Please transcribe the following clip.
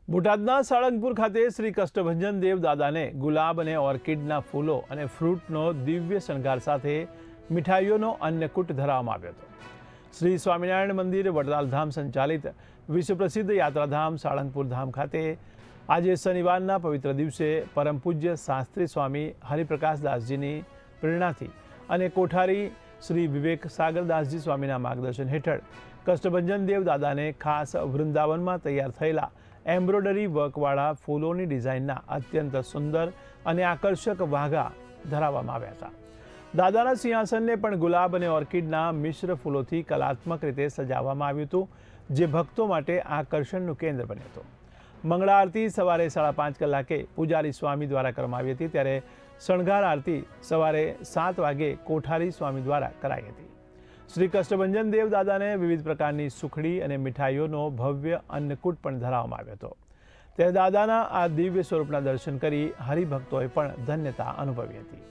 બોટાદના સાળંગપુર ખાતે શ્રી કષ્ટભંજન દેવ દાદાને ગુલાબ અને ઓર્કિડના ફૂલો અને ફ્રૂટનો દિવ્ય શણગાર સાથે મીઠાઈઓનો અન્નકૂટ ધરાવવામાં આવ્યો હતો। શ્રી સ્વામિનારાયણ મંદિર વડતાલ સંચાલિત વિશ્વ પ્રસિદ્ધ યાત્રાધામ સાળંગપુર ધામ ખાતે આજે શનિવારના પવિત્ર દિવસે પરમ પૂજ્ય શાસ્ત્રી સ્વામી હરિપ્રકાશદાસજીની પ્રેરણાથી અને કોઠારી શ્રી વિવેક સાગરદાસજી સ્વામીના માર્ગદર્શન હેઠળ કષ્ટભંજન દેવ દાદાને ખાસ વૃંદાવનમાં તૈયાર થયેલા એમ્બ્રોઇડરી વર્કવાળા ફૂલોની ડિઝાઇનના અત્યંત સુંદર અને આકર્ષક વાઘા ધરાવવામાં આવ્યા હતા। દાદાના સિંહાસનને પણ ગુલાબ અને ઓર્કિડના મિશ્ર ફૂલોથી કલાત્મક રીતે સજાવવામાં આવ્યું હતું, જે ભક્તો માટે આકર્ષણનું કેન્દ્ર બન્યું હતું। મંગળા આરતી સવારે 5:30 કલાકે પૂજારી સ્વામી દ્વારા કરવામાં આવી હતી, ત્યારે શણગાર આરતી સવારે 7 વાગે કોઠારી સ્વામી દ્વારા કરાઈ હતી। શ્રી કષ્ટભંજન દેવ દાદાને વિવિધ પ્રકારની સુખડી અને મીઠાઈઓનો ભવ્ય અન્નકૂટ પણ ધરાવવામાં આવ્યો હતો। ત્યારે દાદાના આ દિવ્ય સ્વરૂપના દર્શન કરી હરિભક્તોએ પણ ધન્યતા અનુભવી હતી।